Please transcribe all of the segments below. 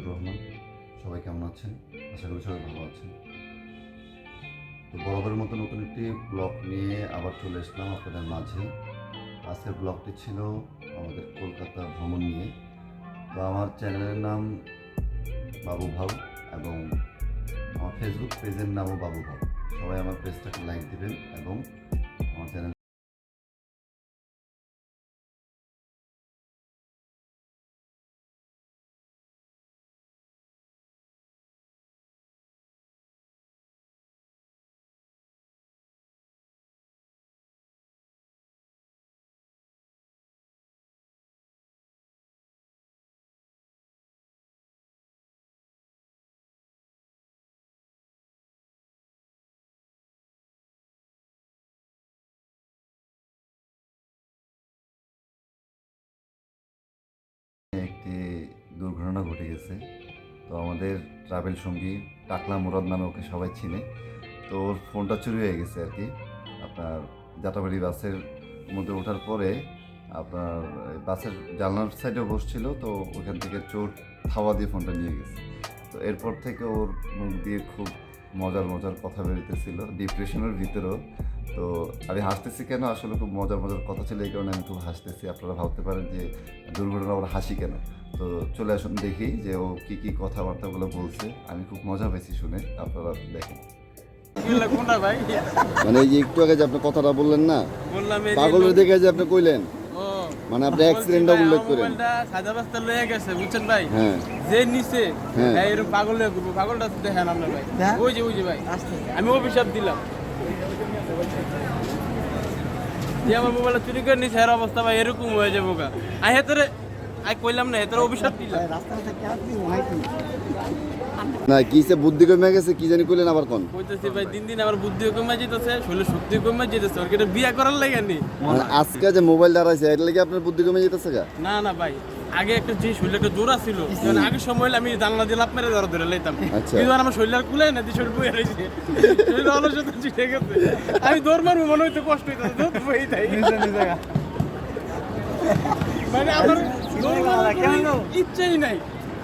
আব্দুর রহমান। সবাই কেমন আছেন? আশা করি সবাই ভালো আছেন। তো বরাবরের মতো নতুন একটি ব্লগ নিয়ে আবার চলে আসলাম আপনাদের মাঝে। আজকের ব্লগটি ছিল আমাদের কলকাতা ভ্রমণ নিয়ে। তো আমার চ্যানেলের নাম বাবু ভাউ এবং আমার ফেসবুক পেজের নামও বাবু ভাউ। সবাই আমার পেজটাকে লাইক দিবেন এবং আমার চ্যানেল একটি দুর্ঘটনা ঘটে গেছে। তো আমাদের ট্রাভেল সঙ্গী টাকলা মুরাদ নামে ওকে সবাই চিনে। তো ওর ফোনটা চুরি হয়ে গেছে আর কি। আপনার যাত্রাবাড়ি বাসের মধ্যে ওঠার পরে আপনার বাসের জানলার সাইডে বসছিল, তো ওখান থেকে চোর থাওয়া দিয়ে ফোনটা নিয়ে গেছে। তো এরপর থেকে ওর মুখ দিয়ে খুব মজার মজার কথা বেরোতেছিল, ডিপ্রেশনের ভিতরেও। তো আমি হাসতেছি কেন, আসলে খুব মজার মজার কথা ছিল, এই কারণে আমি খুব হাসতেছি। আপনারা ভাবতে পারেন যে দুর্ঘটনা ওর হাসি কেন। তো চলে আসুন দেখি যে ও কী কী কথাবার্তাগুলো বলছে। আমি খুব মজা পেয়েছি শুনে, আপনারা দেখেন। মানে এই যে একটু আগে যে আপনি কথাটা বললেন না, পাগলের দেখে যে আপনি কইলেন, মানে আপনি অ্যাক্সিডেন্টটা উল্লেখ করেন। সাদা রাস্তা লয়ে গেছে বুঝছেন ভাই, হ্যাঁ যে নিচে হ্যাঁ এরকম পাগল হয়ে ঘুরবো, পাগলটা দেখেন আপনার ভাই, ওই যে ভাই আমি অভিশাপ দিলাম যে আমার মোবাইলটা চুরি করে নিছে, এর অবস্থা ভাই এরকম হয়ে যাবো গা। আই হেতরে আই কইলাম না, হেতরে অভিশাপ দিলাম। না কিসে বুদ্ধি কমে গেছে কি জানি কইলেন আবার কোন কইতেছি ভাই দিন দিন আমার বুদ্ধিও কমে যেতেছে, শরীরে শক্তি কমে যেতেছে, ওর এটা বিয়া করার লাগে নি। মানে আজকে যে মোবাইল দাঁড়াইছে এর লাগি আপনার বুদ্ধি কমে যেতেছে গা? না না ভাই, আগে একটা যে শরীরে একটা জোড়া ছিল, মানে আগের সময় হলে আমি জানলা দিয়ে লাভ মেরে ধরে লইতাম, আচ্ছা। কিন্তু আমার শরীর আর কুলাই না, দিয়ে শরীর বয়ে রয়েছে, শরীর অলসতা ছুটে গেছে, আমি দৌড় মারবো মনে হইতে কষ্ট হইতেছে, দৌড় বই তাই মানে আমার দৌড় মারার কোনো ইচ্ছেই নাই,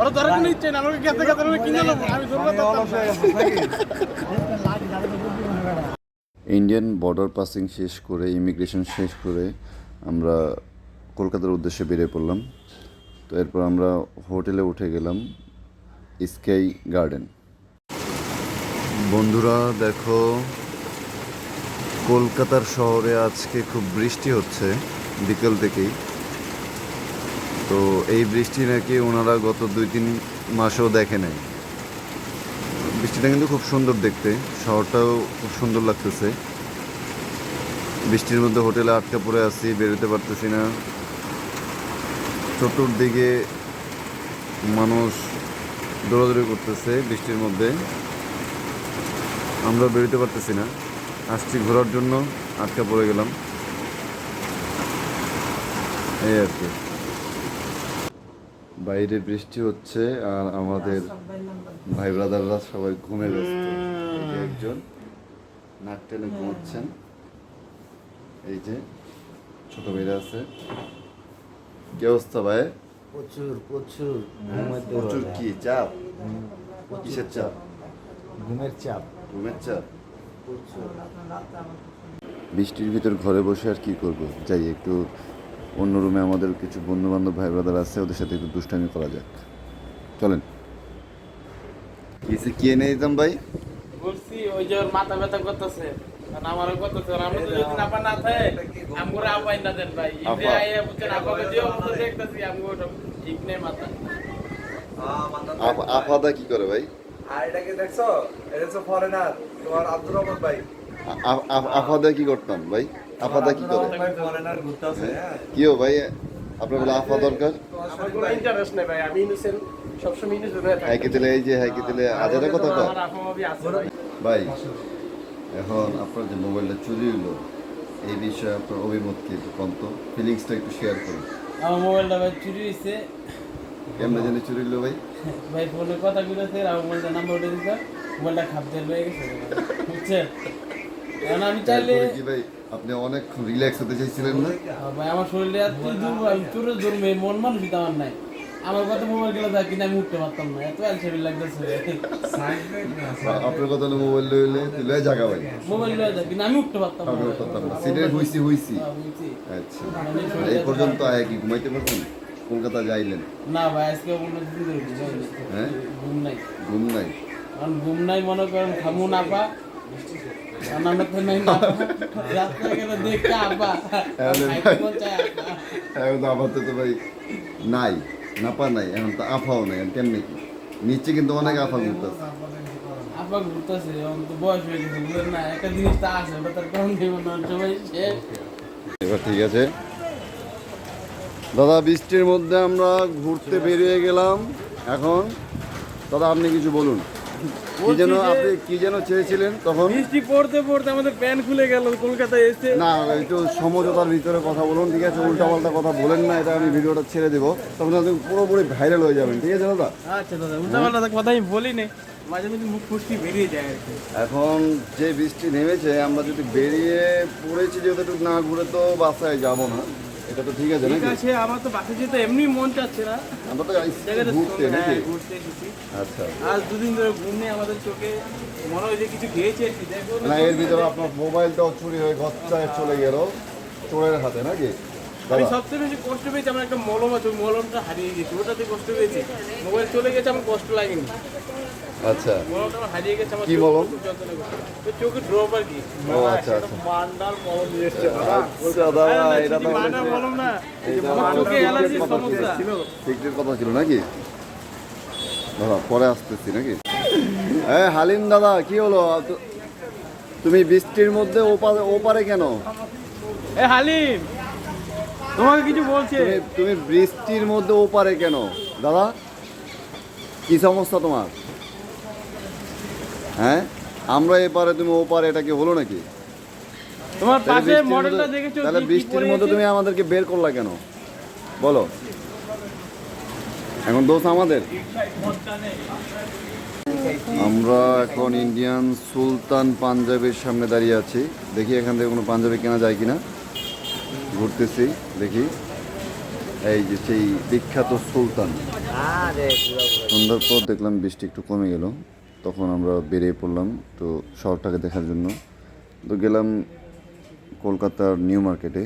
ওরা ধরার কোনো ইচ্ছেই না, আমাকে গেতে গেতে কিনে নেবো, আমি দৌড় ইন্ডিয়ান বর্ডার পাসিং শেষ করে, ইমিগ্রেশন শেষ করে আমরা কলকাতার উদ্দেশ্যে বেরিয়ে পড়লাম। তো এরপর আমরা হোটেলে উঠে গেলাম স্কাই গার্ডেন। বন্ধুরা দেখো, কলকাতার শহরে আজকে খুব বৃষ্টি হচ্ছে বিকেল থেকেই। তো এই বৃষ্টি নাকি ওনারা গত 2-3 মাসেও দেখে নাই। বৃষ্টিটা কিন্তু খুব সুন্দর দেখতে, শহরটাও খুব সুন্দর লাগতেছে। বৃষ্টির মধ্যে হোটেলে আটকা পড়ে আছি, বেরোতে পারতেছি না। চতুর্দিকে মানুষ দৌড়াদৌড়ি করতেছে বৃষ্টির মধ্যে, আমরা বেরোতে পারতেছি না। আসছি ঘোরার জন্য, আটকা পড়ে গেলাম, এই আর কি। বাইরে বৃষ্টি হচ্ছে আর আমাদের ভাই ব্রাদাররা সবাই ঘুমে ব্যস্ত। এই যে একজন নাক টেনে ঘুমাচ্ছেন, এই যে ছোট ভাইরা আছে। কি অবস্থা ভাই? প্রচুর প্রচুর প্রচুর কি চাপ? কিসের চাপ? ঘুমের চাপ। ঘুমের চাপ। বৃষ্টির ভিতর ঘরে বসে আর কি করব, যাই একটু অন্য রুমে, আমাদের কিছু বন্ধু বান্ধব ভাই ব্রাদার আছে, ওদের সাথে একটু দুষ্টামি করা যাক, চলেন। কিসে কি এনে দিতাম ভাই? বলছি ওই যে ওর মাথা ব্যথা করতেছে, আমারও করতেছে, আমরা তো যদি আপা না থাকে আমরা আপাই না দেন ভাই, ইতে আইয়া বুঝছেন আপাকে দিও মতো দেখতেছি আমগো ঠিক নেই মাথা। আফাদা কি করে ভাই? আর এটাকে দেখছো, এটা হচ্ছে ফরেনার তোমার আব্দুর রহমান ভাই। আফাদা কি করতাম ভাই? আফাদা কি করে? ফরেনার ঘুরতেছে। কি ও ভাই, আপনার বলে আফা দরকার? আমার কোনো ইন্টারেস্ট নেই ভাই, আমি ইনোসেন্ট, সবসময় ইনোসেন্ট হয়ে থাকি। হাই কে দিলে, এই যে হাই কে দিলে আজেরা কথা কয় আমার আপা ভাবি আছে ভাই। ভাই। এখন আপনার যে মোবাইলটা চুরি হলো, এই বিষয়ে আপনার অভিমত কি, একটু কম তো, ফিলিংসটা একটু শেয়ার করুন। আমার মোবাইলটা ভাই চুরি হয়েছে। কেমনে জানি চুরি হলো ভাই? ভাই ফোনে কথা কইতেছে, আমার মোবাইলটা নাম্বার উঠে দিছে, মোবাইলটা খাপতে হয়ে গেছে বুঝছেন। কারণ আমি চাইলে তারপরে কি ভাই, আপনি অনেক রিল্যাক্স হতে চাইছিলেন না ভাই, আমার শরীরে এত দুর্বল, আমি চোরে ধরবে মন মানুষই তো আমার নাই। আমার কত মোবাইল গেলে দেখ কিন্তু আমি উঠতে পারতাম না, এত অ্যালসেমি লাগতেছে। আপনার কথা হলো মোবাইল লইলে তুলে জায়গা ভাই মোবাইল লয়ে যাক কিন্তু আমি উঠতে পারতাম না। আমি করতাম না সিটে হইছি বুঝছি। আচ্ছা এই পর্যন্ত আয় কি ঘুমাইতে পারছেন কলকাতা যাইলেন না ভাই আজকে মনে দিন ধরে হ্যাঁ ঘুম নাই, ঘুম নাই কারণ ঘুম নাই মনে করেন খামু না পা আমরা তো নাই না রাস্তা গেলে দেখতে আপা খাইতে মন চায় আপা। এখন তো আপাতত তো ভাই নাই নাপা নাই এখন তো আফাও নাই এখন কেমনে কি নিচে কিন্তু অনেক আফা ঘুরতেছে আপা ঘুরতেছে, এখন তো বয়স হয়ে গেছে, বুঝলেন না, একটা জিনিস তো আছে ওটা তার কারণ দেব না সবাই শেষ। এবার ঠিক আছে দাদা বৃষ্টির মধ্যে আমরা ঘুরতে বেরিয়ে গেলাম এখন দাদা আপনি কিছু বলুন কি যেন আপনি কি যেন চেয়েছিলেন তখন বৃষ্টি পড়তে পড়তে আমাদের প্যান খুলে গেল কলকাতায় এসে। না একটু সমঝোতার ভিতরে কথা বলুন ঠিক আছে উল্টাপাল্টা কথা বলেন না এটা আমি ভিডিওটা ছেড়ে দেবো তখন আপনি পুরোপুরি ভাইরাল হয়ে যাবেন ঠিক আছে দাদা আচ্ছা দাদা উল্টাপাল্টা কথা আমি বলি নাই, মাঝে মাঝে মুখ ফুসকি বেরিয়ে যায় আর কি। এখন যে বৃষ্টি নেমেছে আমরা যদি বেরিয়ে পড়েছি যেহেতু না ঘুরে তো বাসায় যাবো না এটা তো ঠিক আছে ঠিক নাকি আছে, আমার তো বাসে যেতে এমনি মন চাচ্ছে না, আমরা তো জায়গাটা ঘুরতে হ্যাঁ, নাকি ঘুরতে এসেছি। আচ্ছা আজ দুদিন ধরে ঘুম নেই আমাদের চোখে, মনে হয় যে কিছু খেয়েছি আর কি, দেখো না এর ভিতরে আপনার মোবাইলটাও চুরি হয়ে গচ্ছায় চলে গেল চোরের হাতে নাকি আমি দাদা সবচেয়ে বেশি কষ্ট পেয়েছি, আমার একটা মলম আছে, ওই মলমটা হারিয়ে গেছে, ওটাতে কষ্ট পেয়েছি। মোবাইল চলে গেছে, আমার কষ্ট লাগেনি, আচ্ছা মলমটা আমার হারিয়ে গেছে, আমার কি চোখ মলম? খুব যন্ত্রণা করছে। ওই চোখে ড্রপ আর কি। ও আচ্ছা আচ্ছা মান্ডার মলম নিয়ে এসছে আচ্ছা দাদা এটা তো মানা মলম না, এটা আমার আমাদের চোখে অ্যালার্জির কথা সমস্যা। ফিক্সের কথা ছিল নাকি দাদা পরে আসতেছি নাকি হালিম দাদা কি হলো তুমি বৃষ্টির মধ্যে ওপারে কেন এ হালিম, তোমাকে কিছু বলছে। তুমি বৃষ্টির মধ্যে ওপারে কেন দাদা কি সমস্যা তোমার হ্যাঁ আমরা এপারে তুমি ওপারে এটা কি হলো নাকি তোমার তাহলে পাশে বৃষ্টির মডেলটা মধ্যে- দেখেছো? তাহলে কি কি বৃষ্টির পরে মধ্যে এসে? তুমি আমাদেরকে বের করলা কেন বলো এখন দোষ আমাদের আমরা এখন ইন্ডিয়ান সুলতান পাঞ্জাবের সামনে দাঁড়িয়ে আছি দেখি এখান থেকে কোনো পাঞ্জাবি কেনা যায় কিনা ঘুরতেছি দেখি এই যে সেই বিখ্যাত সুলতান সন্ধ্যার পর দেখলাম বৃষ্টি একটু কমে গেল তখন আমরা বেরিয়ে পড়লাম তো শহরটাকে দেখার জন্য তো গেলাম কলকাতার নিউ মার্কেটে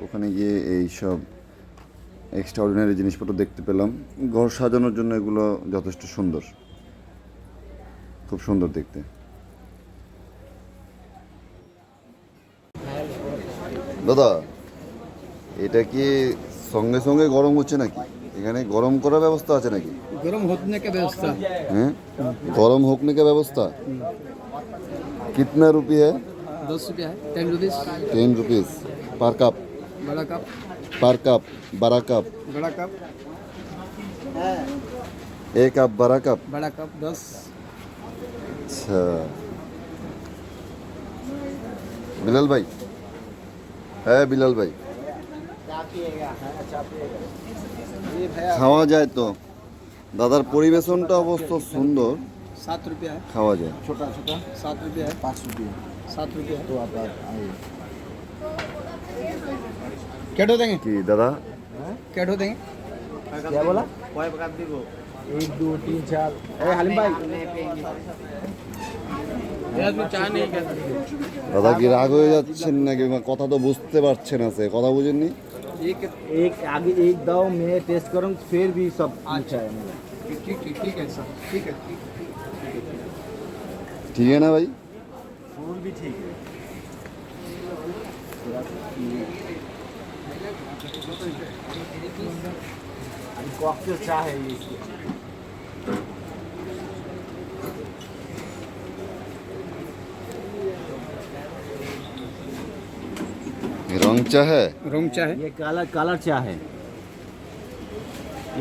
ওখানে গিয়ে এই সব এক্সট্রাঅর্ডিনারি জিনিসপত্র দেখতে পেলাম ঘর সাজানোর জন্য এগুলো যথেষ্ট সুন্দর খুব সুন্দর দেখতে দাদা এটা কি সঙ্গে সঙ্গে গরম হচ্ছে নাকি এখানে গরম করার ব্যবস্থা আছে নাকি गरम होने का व्यवस्था हैं गरम होने का व्यवस्था कितना रुपये है 10 रुपया है 10 रुपीज 10 रुपीस पर कप बड़ा कप बड़ा कप बड़ा कप एक कप बड़ा कप बड़ा कप 10 अच्छा बिलाल भाई है बिलाल भाई খাওয়া যায় তো দাদার পরিবেশনটা অবশ্য সুন্দর 7 रुपया है খাওয়া যায় छोटा छोटा 7 रुपया है 5 रुपये 7 रुपया है तो आप आइए क्या ठो देंगे কি दादा क्या ठो देंगे क्या बोला কয় প্রকার দিব? 1 2 3 4 ए हलीम भाई এ আপনি চা নেই কেন? দাদা কি রাগ হয়ে যাচ্ছেন নাকি কথা তো বুঝতে পারছেন না সে কথা বুঝেননি एक आगे एक दाव मैं टेस्ट करूँ फिर भी सब अच्छा है मेरा ठीक है सर ठीक है ठीक है ना भाई फूल भी ठीक है कॉकटेल चाय है ये इसकी रंग चाह है रूम चाय है ये काला काला चाय है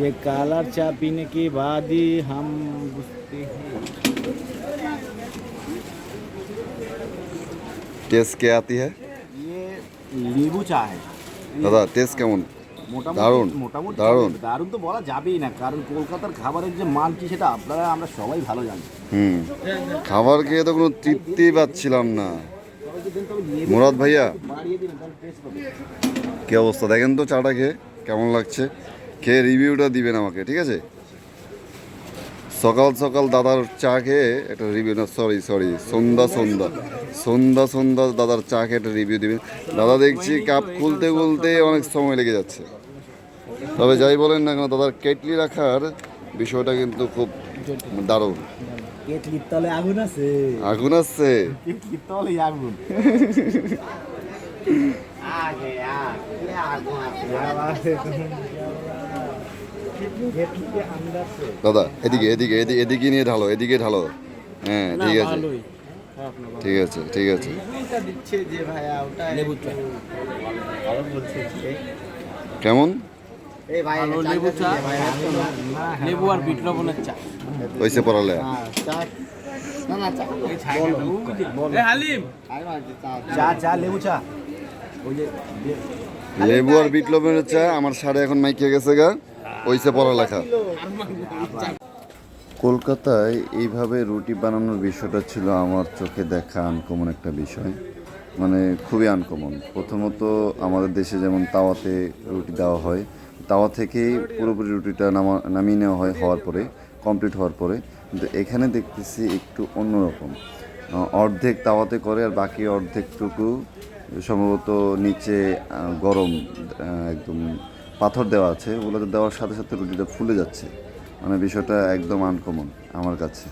ये काला चाय पीने के बाद ही हम बुझते हैं टेस्ट क्या आती है ये লেবু চায় দাদা টেস্ট কেমন দারুণ, মোটামুটি দারুণ। দারুণ তো বলা যাবেই না কারণ কলকাতার খাবারের যে মান কি সেটা আপনারা আমরা সবাই ভালো জানি হুম খাবার খেয়ে তো কোনো তৃপ্তি পাচ্ছিলাম না সবাইকে দেন তবে লেবু মুরাদ ভাইয়া বাড়িয়ে দিন তাহলে টেস্ট পাবে কি অবস্থা দেখেন তো চাটা খেয়ে কেমন লাগছে খেয়ে রিভিউটা দিবেন আমাকে, ঠিক আছে? সকাল সকাল দাদার চা খেয়ে একটা রিভিউ, না সরি সন্ধ্যা দাদার চা খেয়ে একটা রিভিউ দিবেন। দাদা দেখছি কাপ খুলতে খুলতে অনেক সময় লেগে যাচ্ছে। তবে যাই বলেন না কেন, দাদার কেটলি রাখার বিষয়টা কিন্তু খুব দারুণ। কেটলির তলে আগুন আছে, আগুন আসছে। কেটলির তলে আগুন। কেটলিতে আগুন আছে। দাদা এদিকে এদিকে এদিকে এদিকে নিয়ে ঢালো, এদিকে ঢালো। হ্যাঁ ঠিক আছে ঠিক আছে ঠিক আছে। এটা দিচ্ছে যে ভাইয়া ওটা লেবু চা ভালো বলছে কেমন এই ভাই লেবু চা লেবু আর বিট লবণের চা। হয়েছে পড়ালে? চা না না চা এ হালিম চা চা লেবু চা ওই যে লেবু আর বিট লবণের চা। আমার সাড়ে এখন মাইকে গেছে গা, হয়েছে পড়ালেখা। কলকাতায় এইভাবে রুটি বানানোর বিষয়টা ছিল আমার চোখে দেখা আনকমন একটা বিষয়, মানে খুবই আনকমন। প্রথমত আমাদের দেশে যেমন তাওয়াতে রুটি দেওয়া হয়, তাওয়া থেকেই পুরোপুরি রুটিটা নামিয়ে নেওয়া হয় হওয়ার পরে, কমপ্লিট হওয়ার পরে। কিন্তু এখানে দেখতেছি একটু অন্যরকম, অর্ধেক তাওয়াতে করে আর বাকি অর্ধেকটুকু সম্ভবত নিচে গরম একদম পাথর দেওয়া আছে, ওগুলোতে দেওয়ার সাথে সাথে রুটিটা ফুলে যাচ্ছে। মানে বিষয়টা একদম আনকমন আমার কাছে।